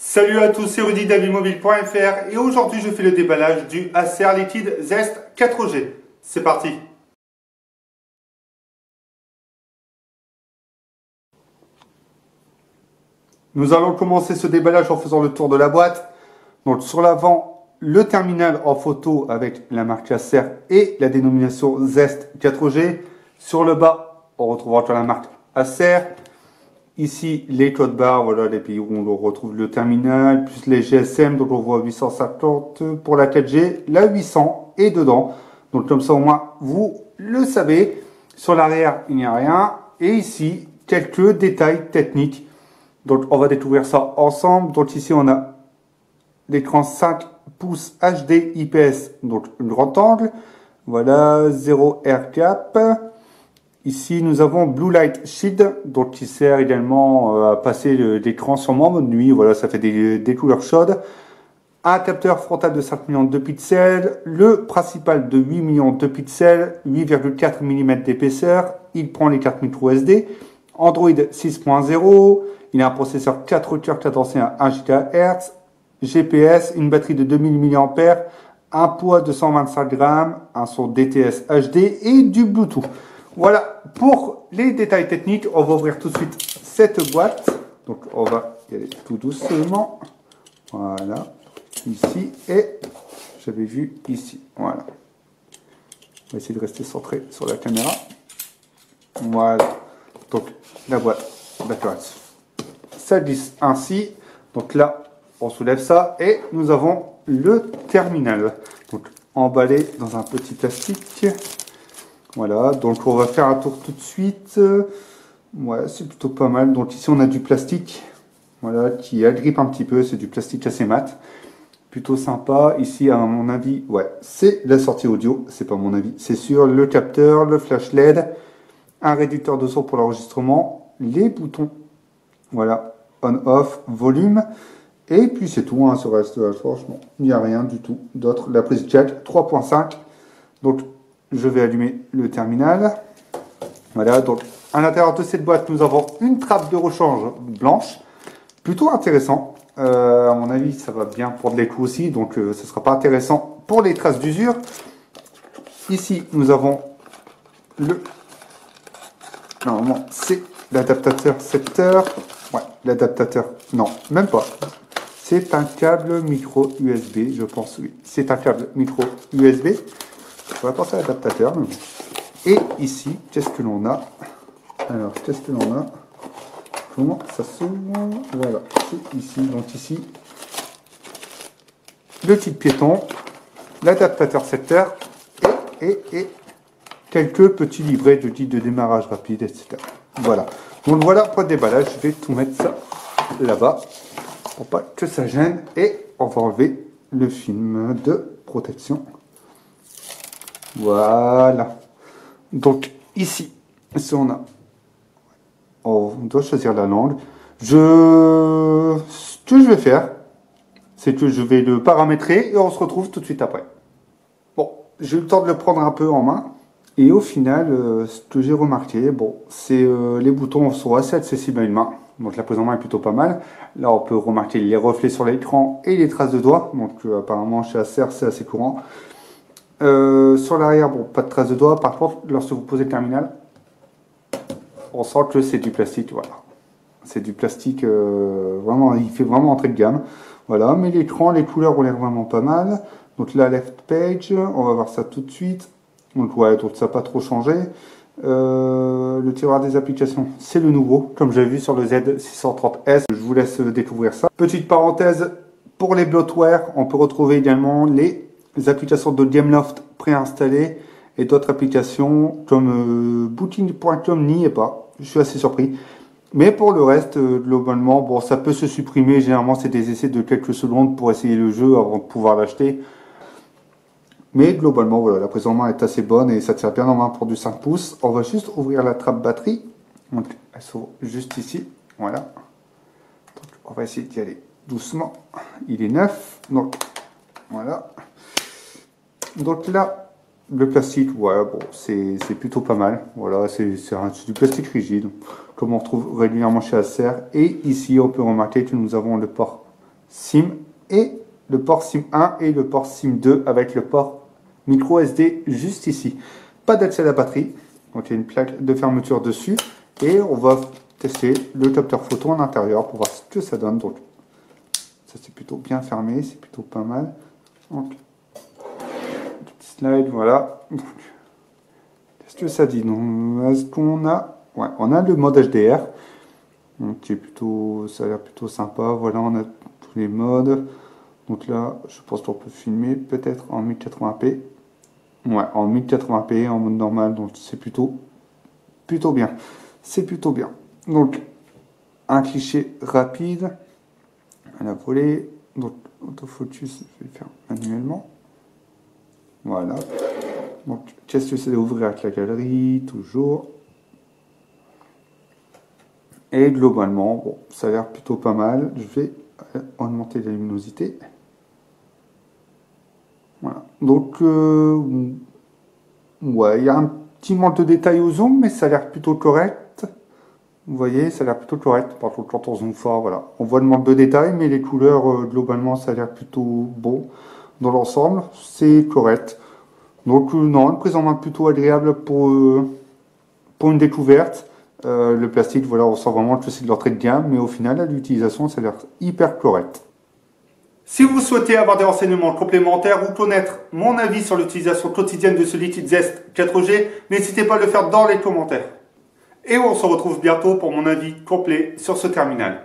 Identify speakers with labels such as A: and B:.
A: Salut à tous, c'est Rudy d'Avimobile.fr et aujourd'hui je fais le déballage du Acer Liquid Zest 4G. C'est parti! Nous allons commencer ce déballage en faisant le tour de la boîte. Donc sur l'avant, le terminal en photo avec la marque Acer et la dénomination Zest 4G. Sur le bas, on retrouvera la marque Acer. Ici, les codes barres, voilà les pays où on retrouve le terminal, plus les GSM, donc on voit 850 pour la 4G, la 800 est dedans. Donc comme ça au moins, vous le savez. Sur l'arrière, il n'y a rien. Et ici, quelques détails techniques. Donc on va découvrir ça ensemble. Donc ici, on a l'écran 5 pouces HD IPS, donc un grand angle. Voilà, 0 air gap. Ici, nous avons Blue Light Shield, donc qui sert également à passer l'écran sur mon mode nuit. Voilà, ça fait des couleurs chaudes. Un capteur frontal de 5 millions de pixels. Le principal de 8 millions de pixels, 8,4 mm d'épaisseur. Il prend les cartes micro SD. Android 6.0. Il a un processeur 4 cœurs cadencé à 1 GHz. GPS, une batterie de 2000 mAh. Un poids de 125 grammes. Un son DTS HD et du Bluetooth. Voilà, pour les détails techniques, on va ouvrir tout de suite cette boîte. Donc on va y aller tout doucement. Voilà, ici et j'avais vu ici. Voilà. On va essayer de rester centré sur la caméra. Voilà. Donc la boîte, d'accord. Ça glisse ainsi. Donc là, on soulève ça et nous avons le terminal. Donc emballé dans un petit plastique. Voilà, donc on va faire un tour tout de suite. Ouais, c'est plutôt pas mal. Donc ici on a du plastique, voilà, qui agrippe un petit peu. C'est du plastique assez mat, plutôt sympa. Ici, à mon avis, ouais, c'est la sortie audio. C'est pas mon avis, c'est sûr. Le capteur, le flash LED, un réducteur de son pour l'enregistrement, les boutons, voilà, on/off, volume. Et puis c'est tout. Hein, sur le reste, franchement, il n'y a rien du tout d'autre. La prise jack 3.5. Donc je vais allumer le terminal. Voilà, donc à l'intérieur de cette boîte, nous avons une trappe de rechange blanche. Plutôt intéressant. À mon avis, ça va bien pour de l'écho aussi. Donc, ce ne sera pas intéressant pour les traces d'usure. Ici, nous avons le... Normalement, c'est l'adaptateur secteur. Ouais, l'adaptateur... Non, même pas. C'est un câble micro USB, je pense, oui. C'est un câble micro USB. On va penser à l'adaptateur. Et ici, qu'est-ce que l'on a? Alors, qu'est-ce que l'on a? Comment ça s'ouvre? Voilà, c'est ici. Donc ici, le kit piéton, l'adaptateur secteur et quelques petits livrets de guide de démarrage rapide, etc. Voilà. Donc voilà pour le déballage. Je vais tout mettre ça là-bas pour pas que ça gêne. Et on va enlever le film de protection. Voilà. Donc ici, si on doit choisir la langue. Ce que je vais faire, c'est que je vais le paramétrer et on se retrouve tout de suite après. Bon, j'ai eu le temps de le prendre un peu en main. Et au final, ce que j'ai remarqué, bon, c'est les boutons sont assez accessibles à une main. Donc la prise en main est plutôt pas mal. Là, on peut remarquer les reflets sur l'écran et les traces de doigts. Donc apparemment, chez Acer, c'est assez courant. Sur l'arrière, bon, pas de traces de doigts. Par contre, lorsque vous posez le terminal, on sent que c'est du plastique. Voilà, c'est du plastique. Vraiment, il fait vraiment entrée de gamme. Voilà, mais l'écran, les couleurs ont l'air vraiment pas mal. Donc là, left page, on va voir ça tout de suite. Donc ouais, donc ça n'a pas trop changé. Le tiroir des applications, c'est le nouveau, comme j'avais vu sur le Z630S. Je vous laisse découvrir ça. Petite parenthèse, pour les bloatware, on peut retrouver également les applications de Gameloft préinstallées et d'autres applications comme Booking.com n'y est pas. Je suis assez surpris. Mais pour le reste, globalement, bon, ça peut se supprimer. Généralement, c'est des essais de quelques secondes pour essayer le jeu avant de pouvoir l'acheter. Mais globalement, voilà, la prise en main est assez bonne et ça tient bien en main pour du 5 pouces. On va juste ouvrir la trappe batterie. Donc, elle s'ouvre juste ici. Voilà. Donc, on va essayer d'y aller doucement. Il est neuf. Donc, voilà. Donc là, le plastique, ouais, bon, c'est plutôt pas mal. Voilà, c'est du plastique rigide, comme on retrouve régulièrement chez Acer. Et ici, on peut remarquer que nous avons le port SIM et le port SIM 1 et le port SIM 2 avec le port micro SD juste ici. Pas d'accès à la batterie, donc il y a une plaque de fermeture dessus et on va tester le capteur photo en intérieur pour voir ce que ça donne. Donc ça c'est plutôt bien fermé, c'est plutôt pas mal. Donc petit slide, voilà. Qu'est-ce que ça dit? Donc est-ce qu'on a, ouais, on a le mode HDR, donc qui est plutôt, ça a l'air plutôt sympa. Voilà, on a tous les modes. Donc là, je pense qu'on peut filmer peut-être en 1080p. Ouais, en 1080p, en mode normal, donc c'est plutôt bien. C'est plutôt bien. Donc, un cliché rapide à la volée. Donc, autofocus, je vais le faire manuellement. Voilà. Donc, qu'est-ce que c'est d'ouvrir avec la galerie, toujours. Et globalement, bon, ça a l'air plutôt pas mal. Je vais augmenter la luminosité. Voilà. Donc, ouais, il y a un petit manque de détail au zoom, mais ça a l'air plutôt correct. Vous voyez, ça a l'air plutôt correct. Par contre, quand on zoome fort, voilà, on voit le manque de détail, mais les couleurs, globalement, ça a l'air plutôt bon. Dans l'ensemble, c'est correct. Donc, non, une prise en main plutôt agréable pour une découverte. Le plastique, voilà, on sent vraiment que c'est de l'entrée de gamme, mais au final, à l'utilisation, ça a l'air hyper correct. Si vous souhaitez avoir des renseignements complémentaires ou connaître mon avis sur l'utilisation quotidienne de ce liquide Zest 4G, n'hésitez pas à le faire dans les commentaires. Et on se retrouve bientôt pour mon avis complet sur ce terminal.